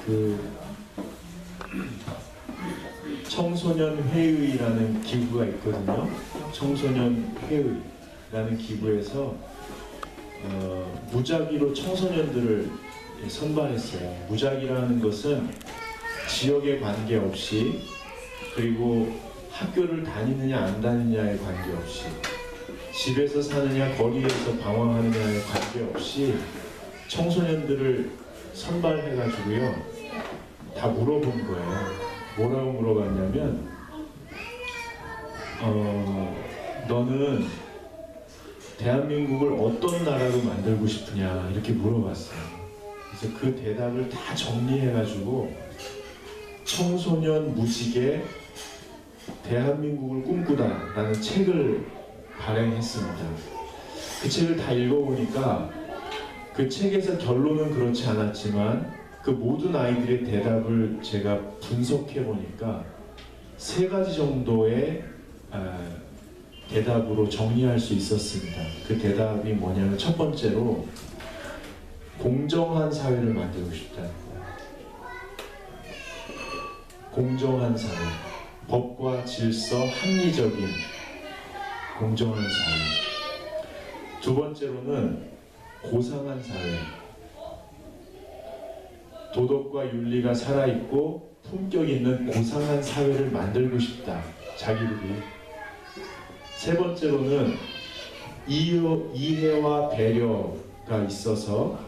그 청소년 회의라는 기구가 있거든요. 청소년 회의라는 기구에서 무작위로 청소년들을 선발했어요. 무작위라는 것은 지역에 관계없이, 그리고 학교를 다니느냐 안 다니느냐에 관계없이, 집에서 사느냐 거리에서 방황하느냐에 관계없이 청소년들을 선발해가지고요, 다 물어본 거예요. 뭐라고 물어봤냐면, 너는 대한민국을 어떤 나라로 만들고 싶으냐, 이렇게 물어봤어요. 그래서 그 대답을 다 정리해가지고 청소년 무지개 대한민국을 꿈꾸다 라는 책을 발행했습니다. 그 책을 다 읽어보니까 그 책에서 결론은 그렇지 않았지만 그 모든 아이들의 대답을 제가 분석해보니까 3가지 정도의 대답으로 정리할 수 있었습니다. 그 대답이 뭐냐면, 첫 번째로 공정한 사회를 만들고 싶다는 거예요. 공정한 사회, 법과 질서, 합리적인 공정한 사회. 두 번째로는 고상한 사회, 도덕과 윤리가 살아있고 품격 있는 고상한 사회를 만들고 싶다, 자기들이. 세 번째로는 이해와 배려가 있어서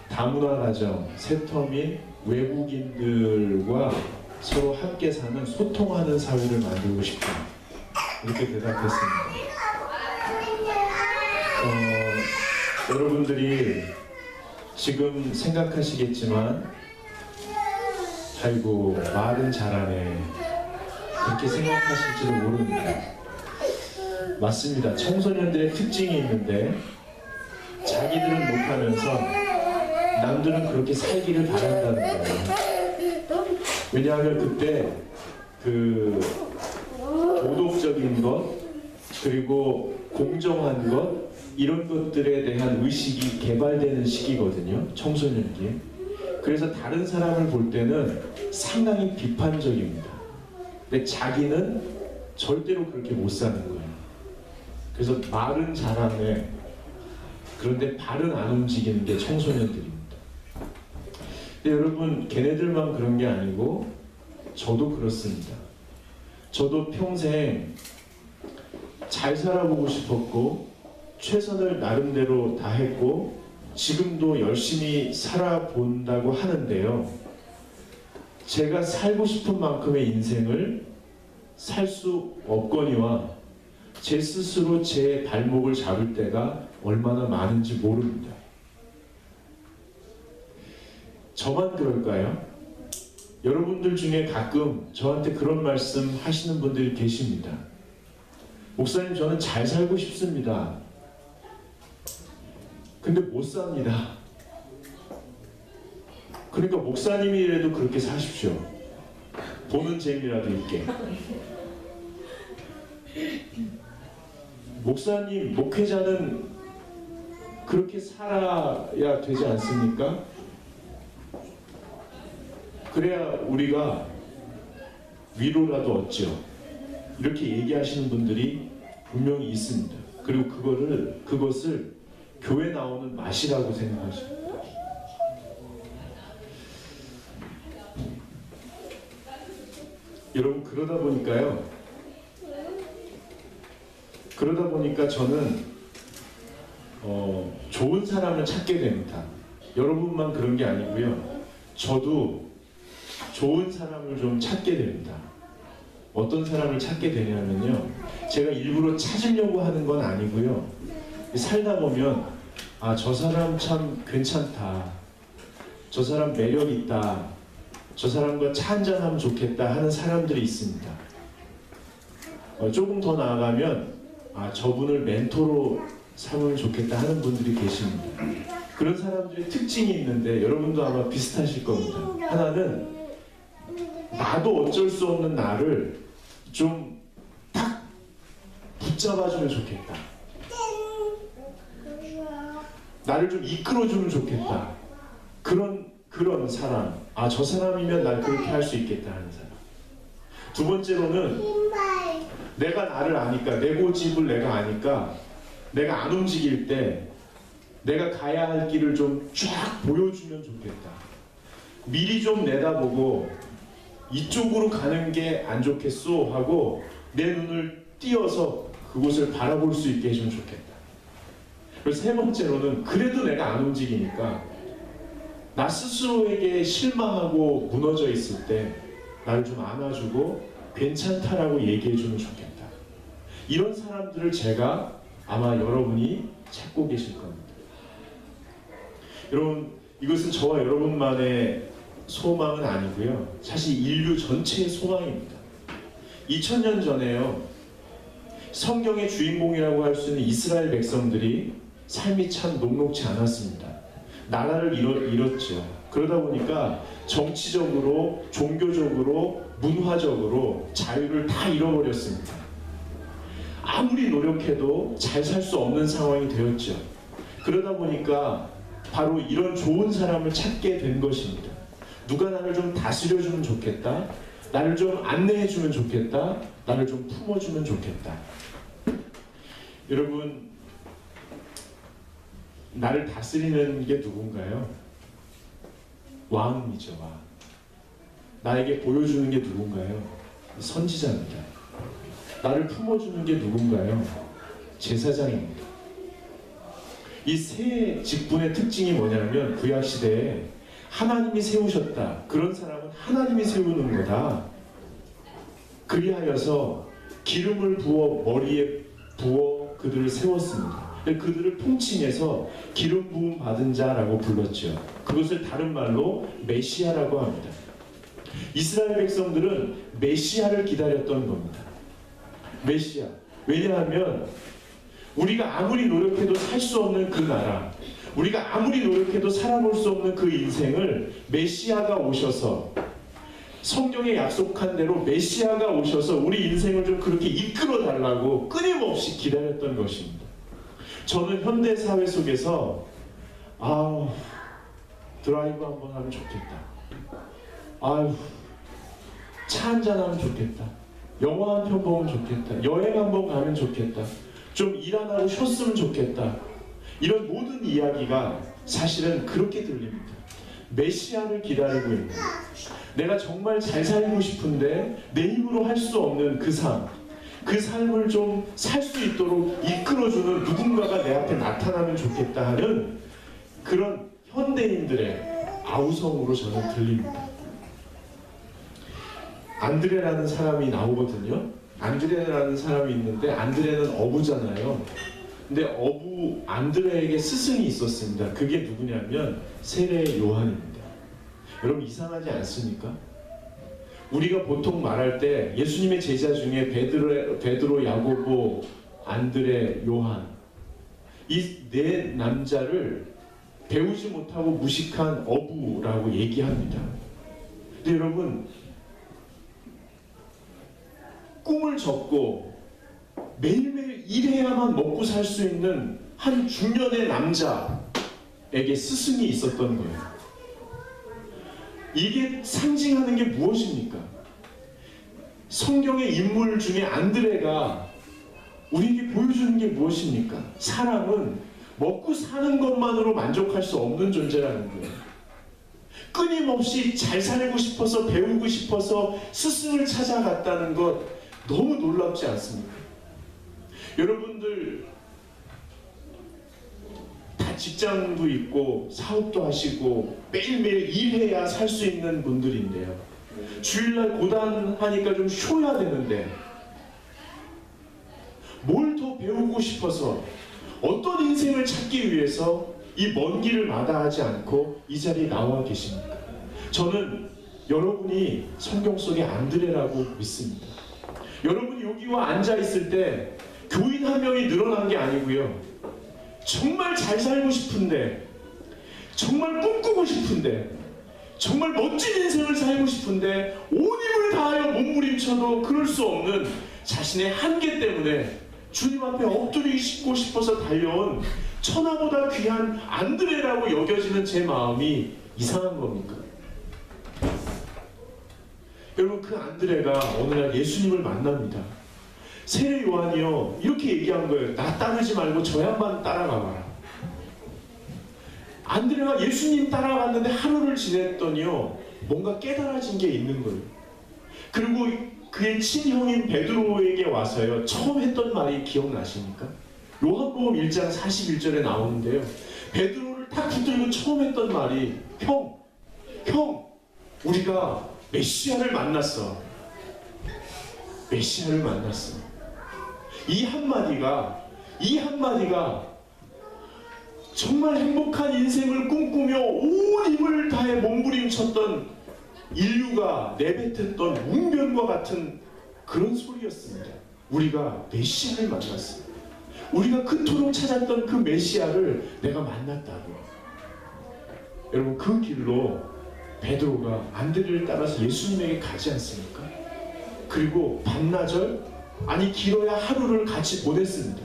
다문화 가정, 세터민, 외국인들과 서로 함께 사는 소통하는 사회를 만들고 싶다, 이렇게 대답했습니다. 여러분들이 지금 생각하시겠지만, 아이고 말은 잘하네, 그렇게 생각하실지도 모릅니다. 맞습니다. 청소년들의 특징이 있는데 자기들은 못하면서 남들은 그렇게 살기를 바란다는 거예요. 왜냐하면 그때 그 도덕적인 것, 그리고 공정한 것, 이런 것들에 대한 의식이 개발되는 시기거든요, 청소년기. 그래서 다른 사람을 볼 때는 상당히 비판적입니다. 근데 자기는 절대로 그렇게 못 사는 거예요. 그래서 말은 잘하네, 그런데 발은 안 움직이는 게 청소년들입니다. 근데 여러분, 걔네들만 그런 게 아니고 저도 그렇습니다. 저도 평생 잘 살아보고 싶었고 최선을 나름대로 다했고 지금도 열심히 살아본다고 하는데요, 제가 살고 싶은 만큼의 인생을 살 수 없거니와 제 스스로 제 발목을 잡을 때가 얼마나 많은지 모릅니다. 저만 그럴까요? 여러분들 중에 가끔 저한테 그런 말씀 하시는 분들이 계십니다. 목사님, 저는 잘 살고 싶습니다. 근데 못 삽니다. 그러니까 목사님이라도 그렇게 사십시오. 보는 재미라도 있게. 목사님, 목회자는 그렇게 살아야 되지 않습니까? 그래야 우리가 위로라도 얻죠. 이렇게 얘기하시는 분들이 분명히 있습니다. 그리고 그것을 교회 나오는 맛이라고 생각하십니다. 여러분, 그러다 보니까 저는 좋은 사람을 찾게 됩니다. 여러분만 그런 게 아니고요, 저도 좋은 사람을 좀 찾게 됩니다. 어떤 사람을 찾게 되냐면요, 제가 일부러 찾으려고 하는 건 아니고요, 살다 보면 아, 저 사람 참 괜찮다, 저 사람 매력 있다, 저 사람과 차 한잔하면 좋겠다 하는 사람들이 있습니다. 조금 더 나아가면 아, 저분을 멘토로 삼으면 좋겠다 하는 분들이 계십니다. 그런 사람들의 특징이 있는데 여러분도 아마 비슷하실 겁니다. 하나는 나도 어쩔 수 없는 나를 좀 딱 붙잡아주면 좋겠다, 나를 좀 이끌어주면 좋겠다, 그런 사람, 저 사람이면 난 그렇게 할 수 있겠다 하는 사람. 두 번째로는 내가 나를 아니까, 내 고집을 내가 아니까 내가 안 움직일 때 내가 가야 할 길을 좀 쫙 보여주면 좋겠다. 미리 좀 내다보고 이쪽으로 가는 게 안 좋겠소 하고 내 눈을 띄어서 그곳을 바라볼 수 있게 해주면 좋겠다. 그리고 세 번째로는 그래도 내가 안 움직이니까 나 스스로에게 실망하고 무너져 있을 때 나를 좀 안아주고 괜찮다라고 얘기해주면 좋겠다. 이런 사람들을 제가 아마 여러분이 찾고 계실 겁니다. 여러분, 이것은 저와 여러분만의 소망은 아니고요. 사실 인류 전체의 소망입니다. 2000년 전에요. 성경의 주인공이라고 할 수 있는 이스라엘 백성들이 삶이 참 녹록지 않았습니다. 나라를 잃었죠. 그러다 보니까 정치적으로, 종교적으로, 문화적으로 자유를 다 잃어버렸습니다. 아무리 노력해도 잘 살 수 없는 상황이 되었죠. 그러다 보니까 바로 이런 좋은 사람을 찾게 된 것입니다. 누가 나를 좀 다스려주면 좋겠다. 나를 좀 안내해주면 좋겠다. 나를 좀 품어주면 좋겠다. 여러분, 나를 다스리는 게 누군가요? 왕이죠, 왕. 나에게 보여주는 게 누군가요? 선지자입니다. 나를 품어주는 게 누군가요? 제사장입니다. 이 세 직분의 특징이 뭐냐면 구약시대에 하나님이 세우셨다. 그런 사람은 하나님이 세우는 거다. 그리하여서 기름을 부어 머리에 부어 그들을 세웠습니다. 그들을 통칭해서 기름 부음 받은 자라고 불렀죠. 그것을 다른 말로 메시아라고 합니다. 이스라엘 백성들은 메시아를 기다렸던 겁니다. 메시아. 왜냐하면 우리가 아무리 노력해도 살 수 없는 그 나라, 우리가 아무리 노력해도 살아볼 수 없는 그 인생을 메시아가 오셔서, 성경에 약속한 대로 메시아가 오셔서 우리 인생을 좀 그렇게 이끌어 달라고 끊임없이 기다렸던 것입니다. 저는 현대 사회 속에서 드라이브 한번 하면 좋겠다. 차 한잔 하면 좋겠다. 영화 한 편 보면 좋겠다. 여행 한번 가면 좋겠다. 좀 일 안 하고 쉬었으면 좋겠다. 이런 모든 이야기가 사실은 그렇게 들립니다. 메시아를 기다리고 있는, 내가 정말 잘 살고 싶은데 내 힘으로 할 수 없는 그 삶, 그 삶을 좀 살 수 있도록 이끌어주는 누군가가 내 앞에 나타나면 좋겠다 하는 그런 현대인들의 아우성으로 저는 들립니다. 안드레라는 사람이 나오거든요. 안드레라는 사람이 있는데 안드레는 어부잖아요. 근데 어부 안드레에게 스승이 있었습니다. 그게 누구냐면 세례 요한입니다. 여러분 이상하지 않습니까? 우리가 보통 말할 때 예수님의 제자 중에 베드로, 야고보, 안드레, 요한, 이 네 남자를 배우지 못하고 무식한 어부라고 얘기합니다. 근데 여러분, 꿈을 접고 매일매일 일해야만 먹고 살 수 있는 한 중년의 남자에게 스승이 있었던 거예요. 이게 상징하는 게 무엇입니까? 성경의 인물 중에 안드레가 우리에게 보여주는 게 무엇입니까? 사람은 먹고 사는 것만으로 만족할 수 없는 존재라는 거예요. 끊임없이 잘 살고 싶어서, 배우고 싶어서 스승을 찾아갔다는 것, 너무 놀랍지 않습니까? 여러분들 다 직장도 있고 사업도 하시고 매일매일 일해야 살 수 있는 분들인데요. 주일날 고단하니까 좀 쉬어야 되는데 뭘 더 배우고 싶어서, 어떤 인생을 찾기 위해서 이 먼 길을 마다하지 않고 이 자리에 나와 계십니까? 저는 여러분이 성경 속의 안드레라고 믿습니다. 여러분이 여기와 앉아있을 때 교인 한 명이 늘어난 게 아니고요. 정말 잘 살고 싶은데, 정말 꿈꾸고 싶은데, 정말 멋진 인생을 살고 싶은데 온 힘을 다하여 몸부림쳐도 그럴 수 없는 자신의 한계 때문에 주님 앞에 엎드리고 싶어서 달려온 천하보다 귀한 안드레라고 여겨지는 제 마음이 이상한 겁니까? 여러분, 그 안드레가 어느 날 예수님을 만납니다. 세례 요한이요 이렇게 얘기한 거예요. 나 따르지 말고 저 양반 따라가봐라. 안드레가 예수님 따라갔는데 하루를 지냈더니요 뭔가 깨달아진 게 있는 거예요. 그리고 그의 친형인 베드로에게 와서요 처음 했던 말이 기억나십니까? 요한복음 1장 41절에 나오는데요, 베드로를 탁 붙들고 처음 했던 말이 형 우리가 메시아를 만났어. 메시아를 만났어. 이 한마디가 정말 행복한 인생을 꿈꾸며 온 힘을 다해 몸부림쳤던 인류가 내뱉었던 웅변과 같은 그런 소리였습니다. 우리가 메시아를 만났어. 우리가 그토록 찾았던 그 메시아를 내가 만났다고. 여러분, 그 길로 베드로가 안드레를 따라서 예수님에게 가지 않습니까? 그리고 반나절, 아니 길어야 하루를 같이 보냈습니다.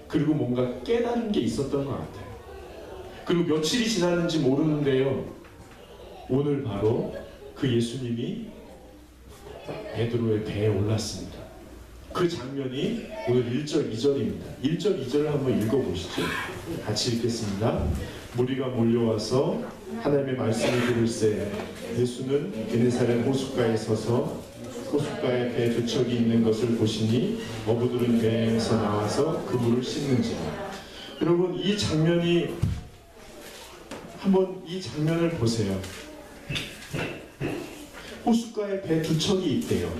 그리고 뭔가 깨달은 게 있었던 것 같아요. 그리고 며칠이 지났는지 모르는데요, 오늘 바로 그 예수님이 베드로의 배에 올랐습니다. 그 장면이 오늘 1절 2절입니다. 1절 2절을 한번 읽어보시죠. 같이 읽겠습니다. 무리가 몰려와서 하나님의 말씀을 들을새 예수는 게네사렛 호숫가에 서서 호숫가에 배 두 척이 있는 것을 보시니 어부들은 배에서 나와서 그 물을 씻는지라. 여러분, 이 장면이 한번 이 장면을 보세요. 호숫가에 배 두 척이 있대요.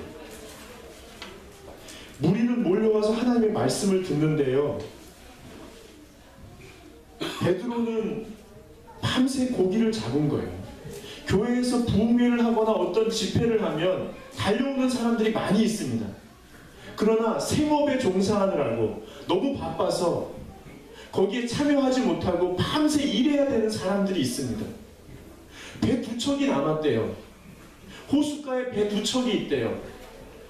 무리는 몰려와서 하나님의 말씀을 듣는데요, 베드로는 밤새 고기를 잡은 거예요. 교회에서 부흥회를 하거나 어떤 집회를 하면 달려오는 사람들이 많이 있습니다. 그러나 생업에 종사하느라고 너무 바빠서 거기에 참여하지 못하고 밤새 일해야 되는 사람들이 있습니다. 배 두 척이 남았대요. 호숫가에 배 두 척이 있대요.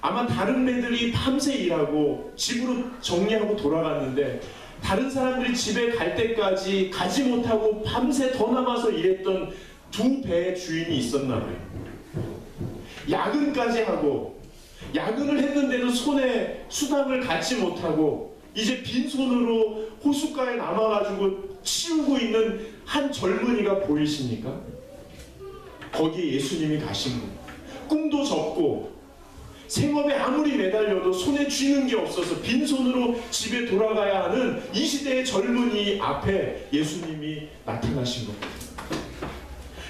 아마 다른 배들이 밤새 일하고 집으로 정리하고 돌아갔는데 다른 사람들이 집에 갈 때까지 가지 못하고 밤새 더 남아서 일했던 두 배의 주인이 있었나 봐요. 야근까지 하고, 야근을 했는데도 손에 수당을 갖지 못하고 이제 빈손으로 호숫가에 남아가지고 치우고 있는 한 젊은이가 보이십니까? 거기에 예수님이 가신 거예요. 꿈도 접고 생업에 아무리 매달려도 손에 쥐는 게 없어서 빈손으로 집에 돌아가야 하는 이 시대의 젊은이 앞에 예수님이 나타나신 겁니다.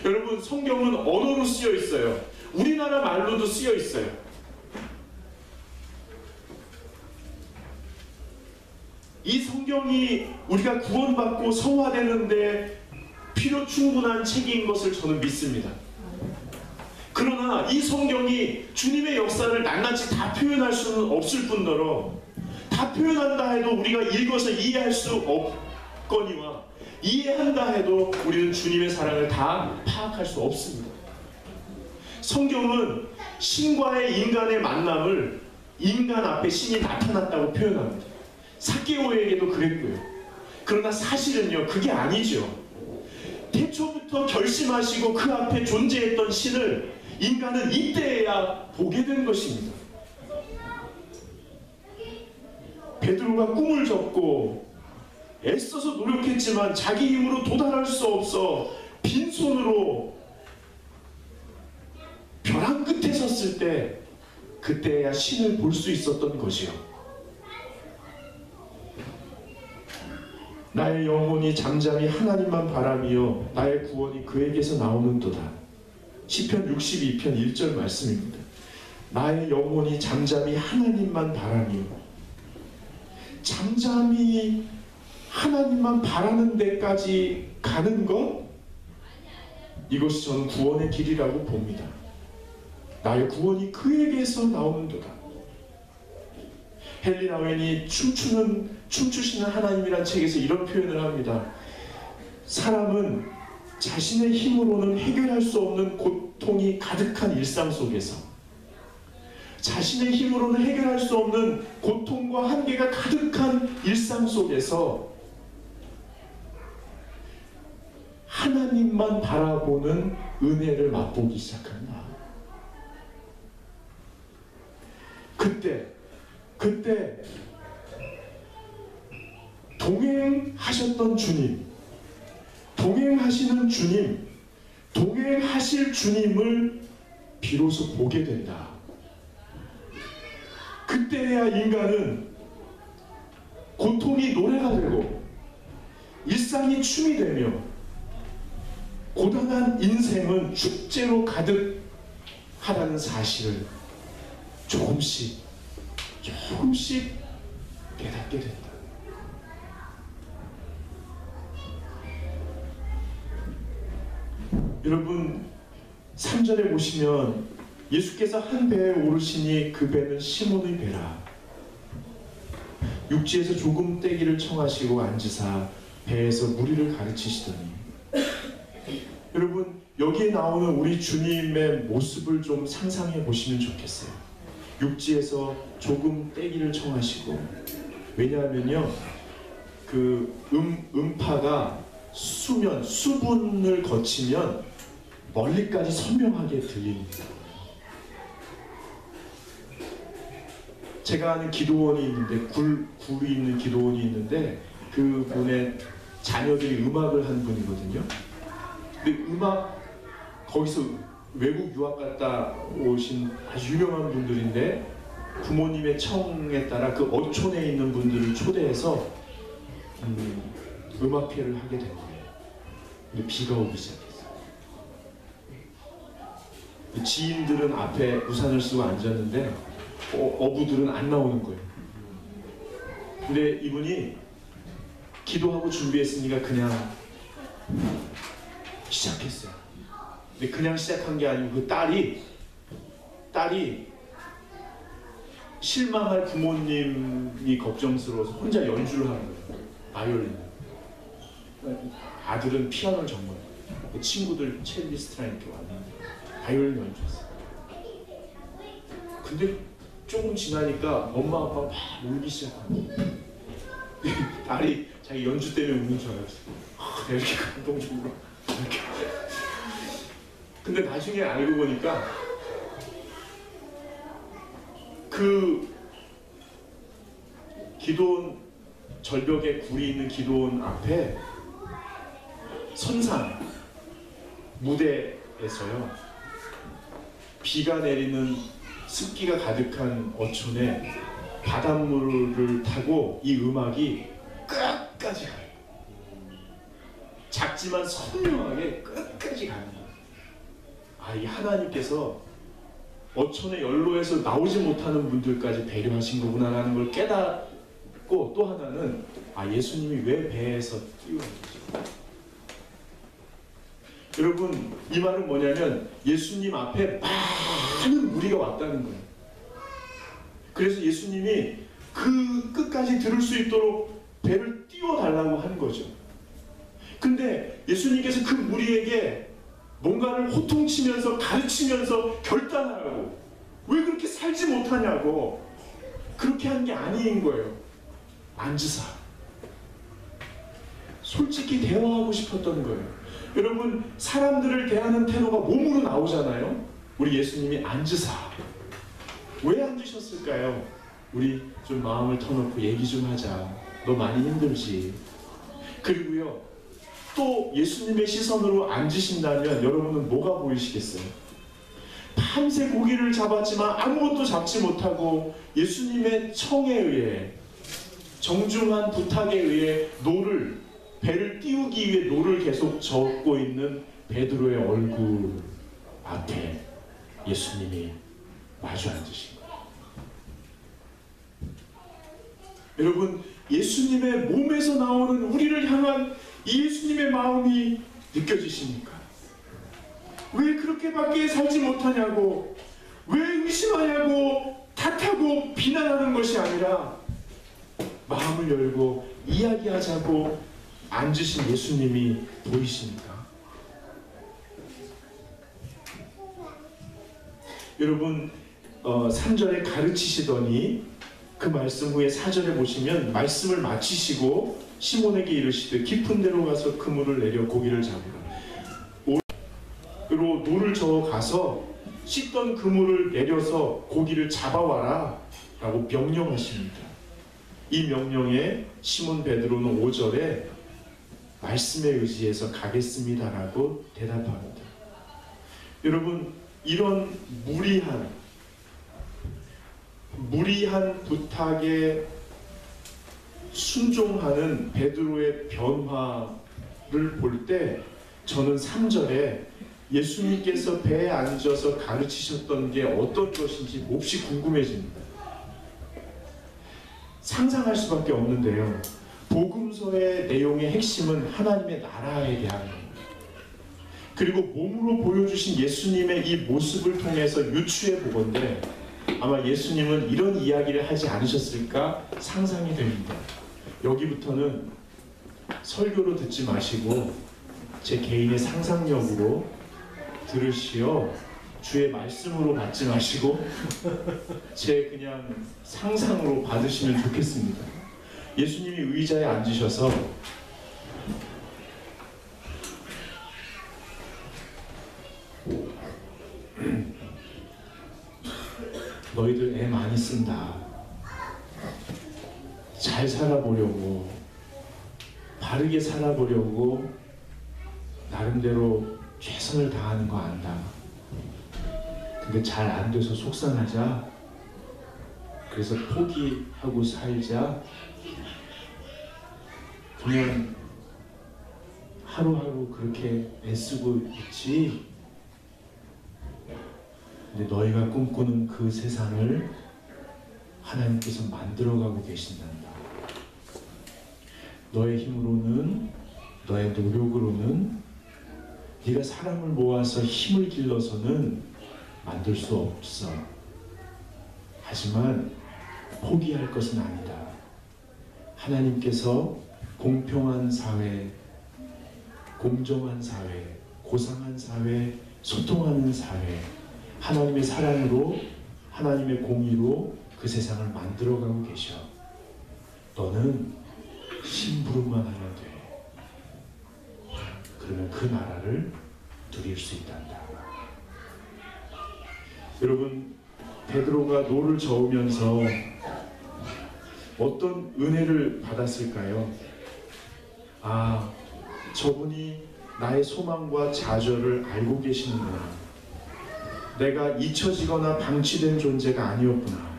여러분, 성경은 언어로 쓰여 있어요. 우리나라 말로도 쓰여 있어요. 이 성경이 우리가 구원받고 성화되는데 필요 충분한 책인 것을 저는 믿습니다. 그러나 이 성경이 주님의 역사를 낱낱이 다 표현할 수는 없을 뿐더러 다 표현한다 해도 우리가 읽어서 이해할 수 없거니와 이해한다 해도 우리는 주님의 사랑을 다 파악할 수 없습니다. 성경은 신과의 인간의 만남을 인간 앞에 신이 나타났다고 표현합니다. 삭개오에게도 그랬고요. 그러나 사실은요, 그게 아니죠. 태초부터 결심하시고 그 앞에 존재했던 신을 인간은 이때야 보게 된 것입니다. 베드로가 꿈을 접고 애써서 노력했지만 자기 힘으로 도달할 수 없어 빈손으로 벼랑 끝에 섰을 때, 그때야 신을 볼 수 있었던 것이요. 나의 영혼이 잠잠히 하나님만 바라며 나의 구원이 그에게서 나오는도다. 시편 62편 1절 말씀입니다. 나의 영혼이 잠잠히 하나님만 바라며, 잠잠히 하나님만 바라는 데까지 가는 것, 이것이 저는 구원의 길이라고 봅니다. 나의 구원이 그에게서 나오는도다. 헨리 나웬이 춤추시는 하나님이란 책에서 이런 표현을 합니다. 사람은 자신의 힘으로는 해결할 수 없는 고통이 가득한 일상 속에서 자신의 힘으로는 해결할 수 없는 고통과 한계가 가득한 일상 속에서 하나님만 바라보는 은혜를 맛보기 시작한다. 그때 동행하셨던 주님, 동행하시는 주님, 동행하실 주님을 비로소 보게 된다. 그때야 인간은 고통이 노래가 되고 일상이 춤이 되며 고단한 인생은 축제로 가득하다는 사실을 조금씩 깨닫게 된다. 여러분 3절에 보시면 예수께서 한 배에 오르시니 그 배는 시몬의 배라. 육지에서 조금 떼기를 청하시고 앉으사 배에서 무리를 가르치시더니. 여러분 여기에 나오는 우리 주님의 모습을 좀 상상해 보시면 좋겠어요. 육지에서 조금 떼기를 청하시고, 왜냐하면요 그 음파가 수분을 거치면 멀리까지 선명하게 들립니다. 제가 아는 기도원이 있는데 굴이 있는 기도원이 있는데 그분의 자녀들이 음악을 한 분이거든요. 근데 거기서 외국 유학 갔다 오신 아주 유명한 분들인데 부모님의 청에 따라 그 어촌에 있는 분들을 초대해서 음악회를 하게 된 거예요. 근데 비가 오기 시작했어요. 지인들은 앞에 우산을 쓰고 앉았는데 어부들은 안 나오는 거예요. 근데 이분이 기도하고 준비했으니까 그냥 시작했어요. 근데 그냥 시작한 게 아니고 그 딸이 실망할 부모님이 걱정스러워서 혼자 연주를 하는 거예요. 바이올린. 아들은 피아노를 전공해요. 친구들 첼리스트랑 이렇게 왔는데 바이올린 연주했어요. 근데 조금 지나니까 엄마 아빠 막 울기 시작하는 거예요. 딸이 자기 연주 때문에 우는 줄 알았어요. 이렇게 감동적으로 이렇게. 근데 나중에 알고 보니까 그 기도원 절벽에 굴이 있는 기도원 앞에 선상 무대에서요 비가 내리는 습기가 가득한 어촌에 바닷물을 타고 이 음악이 끝까지 가요. 작지만 선명하게 끝까지 가는 거예요. 이 하나님께서 어촌의 연로에서 나오지 못하는 분들까지 배려하신 거구나라는 걸 깨닫고, 또 하나는 예수님이 왜 배에서 뛰어오는지. 여러분 이 말은 뭐냐면 예수님 앞에 많은 무리가 왔다는 거예요. 그래서 예수님이 그 끝까지 들을 수 있도록 배를 띄워달라고 한 거죠. 근데 예수님께서 그 무리에게 뭔가를 호통치면서 가르치면서 결단하라고, 왜 그렇게 살지 못하냐고 그렇게 한 게 아닌 거예요. 앉으사 솔직히 대화하고 싶었던 거예요. 여러분 사람들을 대하는 태도가 몸으로 나오잖아요. 우리 예수님이 앉으사. 왜 앉으셨을까요? 우리 좀 마음을 터놓고 얘기 좀 하자. 너 많이 힘들지. 그리고요 또 예수님의 시선으로 앉으신다면 여러분은 뭐가 보이시겠어요? 밤새 고기를 잡았지만 아무것도 잡지 못하고 예수님의 청에 의해, 정중한 부탁에 의해 배를 띄우기 위해 노를 계속 젓고 있는 베드로의 얼굴 앞에 예수님이 마주 앉으신 거예요. 여러분 예수님의 몸에서 나오는 우리를 향한 이 예수님의 마음이 느껴지십니까? 왜 그렇게밖에 살지 못하냐고, 왜 의심하냐고 탓하고 비난하는 것이 아니라 마음을 열고 이야기하자고 앉으신 예수님이 보이십니까? 여러분 3절에 가르치시더니 그 말씀 후에 4절에 보시면 말씀을 마치시고 시몬에게 이르시되 깊은 데로 가서 그물을 내려 고기를 잡으라. 오로 노를 저어 가서 씻던 그물을 내려서 고기를 잡아와라 라고 명령하십니다. 이 명령에 시몬 베드로는 5절에 말씀에 의지해서 가겠습니다 라고 대답합니다. 여러분, 이런 무리한 부탁에 순종하는 베드로의 변화를 볼 때 저는 3절에 예수님께서 배에 앉아서 가르치셨던 게 어떤 것인지 몹시 궁금해집니다. 상상할 수밖에 없는데요. 복음서의 내용의 핵심은 하나님의 나라에 대한 겁니다. 그리고 몸으로 보여주신 예수님의 이 모습을 통해서 유추해 보건대 아마 예수님은 이런 이야기를 하지 않으셨을까 상상이 됩니다. 여기부터는 설교로 듣지 마시고 제 개인의 상상력으로 들으시어 주의 말씀으로 받지 마시고 제 그냥 상상으로 받으시면 좋겠습니다. 예수님이 의자에 앉으셔서 너희들 애 많이 쓴다. 잘 살아보려고, 바르게 살아보려고 나름대로 최선을 다하는 거 안다. 근데 잘 안 돼서 속상하자. 그래서 포기하고 살자. 그냥 하루하루 그렇게 애쓰고 있지. 근데 너희가 꿈꾸는 그 세상을 하나님께서 만들어가고 계신단다. 너의 힘으로는, 너의 노력으로는 네가 사람을 모아서 힘을 길러서는 만들 수 없어. 하지만 포기할 것은 아니다. 하나님께서 공평한 사회, 공정한 사회, 고상한 사회, 소통하는 사회, 하나님의 사랑으로, 하나님의 공의로 그 세상을 만들어가고 계셔. 너는 심부름만 하면 돼. 그러면 그 나라를 누릴 수 있단다. 여러분, 베드로가 노를 저으면서 어떤 은혜를 받았을까요? 아, 저분이 나의 소망과 좌절을 알고 계시는구나. 내가 잊혀지거나 방치된 존재가 아니었구나.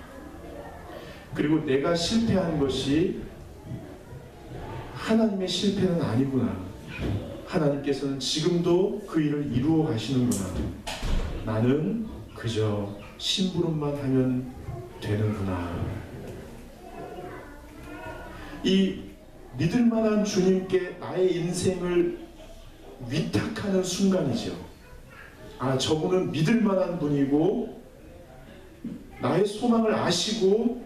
그리고 내가 실패한 것이 하나님의 실패는 아니구나. 하나님께서는 지금도 그 일을 이루어 가시는구나. 나는 그저 심부름만 하면 되는구나. 이 믿을 만한 주님께 나의 인생을 위탁하는 순간이죠. 아, 저분은 믿을 만한 분이고 나의 소망을 아시고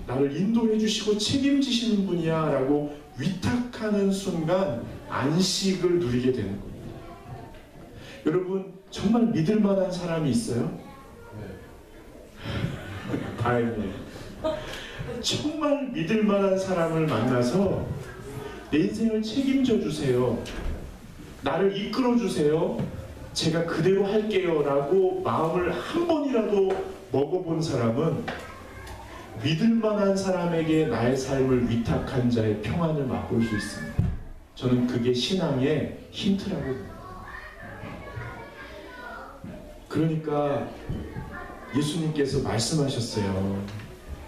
나를 인도해 주시고 책임지시는 분이야 라고 위탁하는 순간 안식을 누리게 되는 겁니다. 여러분, 정말 믿을 만한 사람이 있어요? 네. 다행이에요. 정말 믿을 만한 사람을 만나서 내 인생을 책임져 주세요. 나를 이끌어 주세요. 제가 그대로 할게요 라고 마음을 한 번이라도 먹어본 사람은 믿을 만한 사람에게 나의 삶을 위탁한 자의 평안을 맛볼 수 있습니다. 저는 그게 신앙의 힌트라고 봅니다. 그러니까 예수님께서 말씀하셨어요.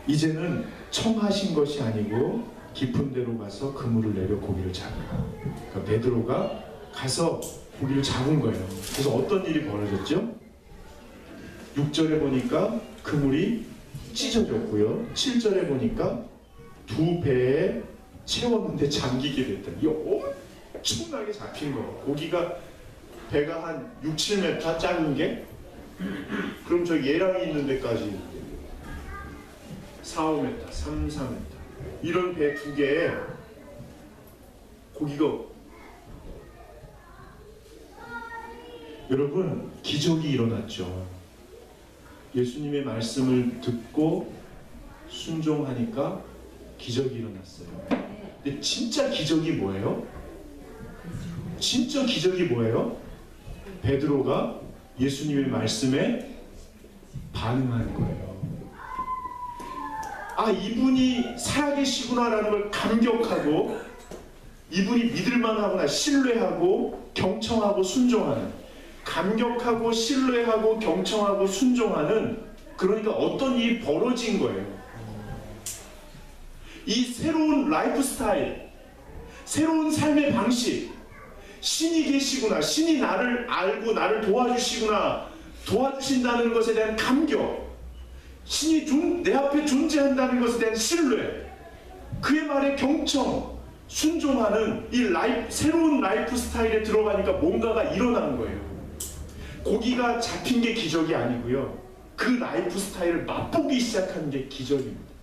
이제는 청하신 것이 아니고 깊은 데로 가서 그물을 내려 고기를 잡으라. 그러니까 베드로가 가서 고기를 잡은 거예요. 그래서 어떤 일이 벌어졌죠? 6절에 보니까 그물이 찢어졌고요. 7절에 보니까 두 배에 채웠는데 잠기게 됐다. 이게 엄청나게 잡힌 거예요. 고기가 배가 한 6, 7m 작은 게 그럼 저 예랑이 있는 데까지 4, 5m, 3, 4m 이런 배 두 개에 고기가 여러분 기적이 일어났죠. 예수님의 말씀을 듣고 순종하니까 기적이 일어났어요. 근데 진짜 기적이 뭐예요? 진짜 기적이 뭐예요? 베드로가 예수님의 말씀에 반응하는 거예요. 아, 이분이 살아계시구나라는 걸 감격하고, 이분이 믿을만하구나, 신뢰하고 경청하고 순종하는, 감격하고 신뢰하고 경청하고 순종하는, 그러니까 어떤 일이 벌어진 거예요. 이 새로운 라이프 스타일, 새로운 삶의 방식, 신이 계시구나, 신이 나를 알고 나를 도와주시구나, 도와주신다는 것에 대한 감격, 신이 내 앞에 존재한다는 것에 대한 신뢰, 그의 말에 경청, 순종하는 이 새로운 라이프 스타일에 들어가니까 뭔가가 일어나는 거예요. 고기가 잡힌 게 기적이 아니고요, 그 라이프 스타일을 맛보기 시작한 게 기적입니다.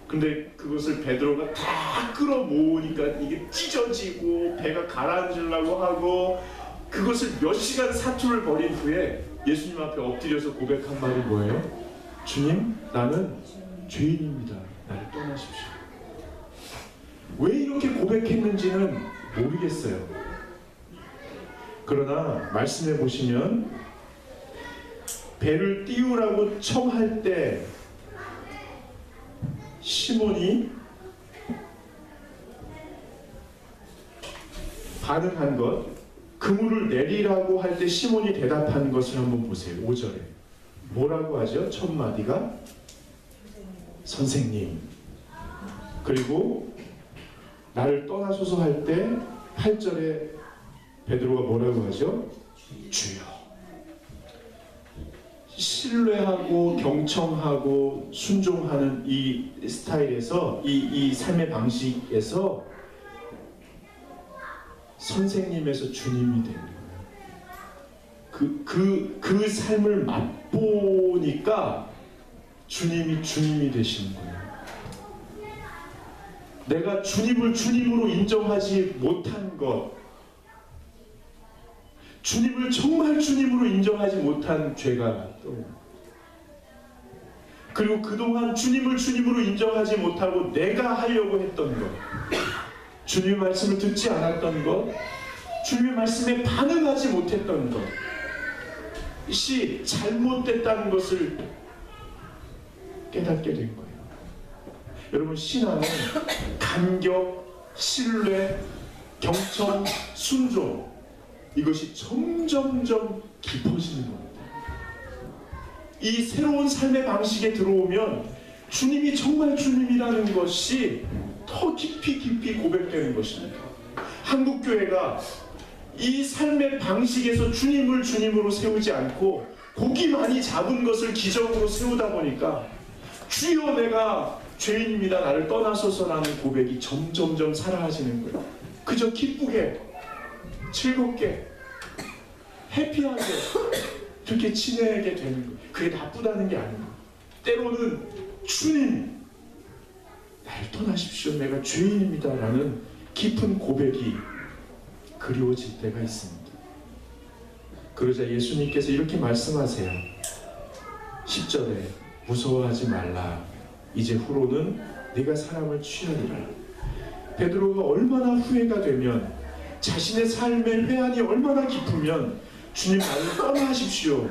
근데 그것을 베드로가 다 끌어모으니까 이게 찢어지고 배가 가라앉으려고 하고, 그것을 몇 시간 사투를 벌인 후에 예수님 앞에 엎드려서 고백한 말이 뭐예요? 주님, 나는 죄인입니다. 나를 떠나십시오. 왜 이렇게 고백했는지는 모르겠어요. 그러나 말씀해 보시면 배를 띄우라고 청할 때 시몬이 반응한 것, 그물을 내리라고 할 때 시몬이 대답한 것을 한번 보세요. 5절에 뭐라고 하죠? 첫 마디가 선생님. 그리고 나를 떠나소서 할 때 8절에 베드로가 뭐라고 하죠? 주여. 신뢰하고 경청하고 순종하는 이 스타일에서, 이 삶의 방식에서 선생님에서 주님이 되는 거예요. 그 삶을 맛보니까 주님이 되시는 거예요. 내가 주님을 주님으로 인정하지 못한 것, 주님을 정말 주님으로 인정하지 못한 죄가 또, 그리고 그동안 주님을 주님으로 인정하지 못하고 내가 하려고 했던 것, 주님의 말씀을 듣지 않았던 것, 주님의 말씀에 반응하지 못했던 것, 이것이 잘못됐다는 것을 깨닫게 된 거예요. 여러분, 신앙은 감격, 신뢰, 경청, 순종, 이것이 점점점 깊어지는 겁니다. 이 새로운 삶의 방식에 들어오면 주님이 정말 주님이라는 것이 더 깊이 고백되는 것입니다. 한국교회가 이 삶의 방식에서 주님을 주님으로 세우지 않고 고기 많이 잡은 것을 기적으로 세우다 보니까 주여 내가 죄인입니다, 나를 떠나소서라는 고백이 점점점 사라지는 거예요. 그저 기쁘게, 즐겁게, 해피하게 그렇게 지내게 되는 거예요. 그게 나쁘다는 게 아니에요. 때로는 주님, 나를 떠나십시오, 내가 죄인입니다 라는 깊은 고백이 그리워질 때가 있습니다. 그러자 예수님께서 이렇게 말씀하세요. 10절에 무서워하지 말라, 이제 후로는 네가 사람을 취하리라. 베드로가 얼마나 후회가 되면, 자신의 삶의 회한이 얼마나 깊으면 주님, 나를 떠나십시오,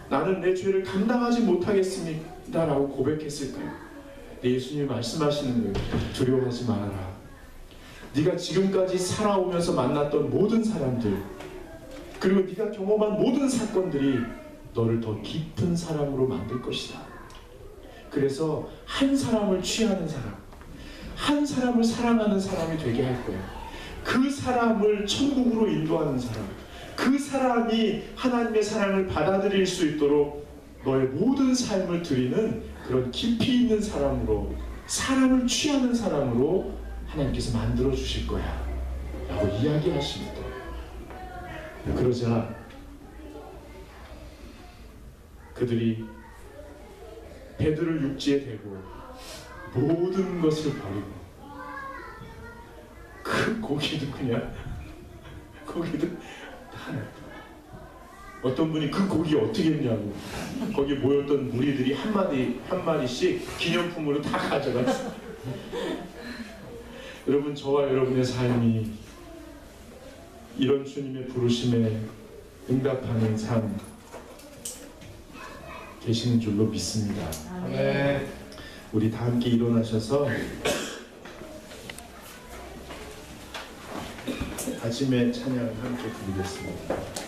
나는 내 죄를 감당하지 못하겠습니다 라고 고백했을까요? 예수님이 말씀하시는 거예요. 두려워하지 말아라. 네가 지금까지 살아오면서 만났던 모든 사람들, 그리고 네가 경험한 모든 사건들이 너를 더 깊은 사람으로 만들 것이다. 그래서 한 사람을 취하는 사람, 한 사람을 사랑하는 사람이 되게 할 거야. 그 사람을 천국으로 인도하는 사람, 그 사람이 하나님의 사랑을 받아들일 수 있도록 너의 모든 삶을 드리는 그런 깊이 있는 사람으로, 사람을 취하는 사람으로 하나님께서 만들어 주실 거야 라고 이야기하십니다. 그러자 그들이 베드로를 육지에 대고 모든 것을 버리고, 그 고기도 그냥 고기도 다 냈다. 어떤 분이 그 고기 어떻게 했냐고 거기 모였던 무리들이 한 마리씩 기념품으로 다 가져갔어요. 여러분, 저와 여러분의 삶이 이런 주님의 부르심에 응답하는 삶 계시는 줄로 믿습니다. 아멘. 우리 다 함께 일어나셔서 아침의 찬양을 함께 부르겠습니다.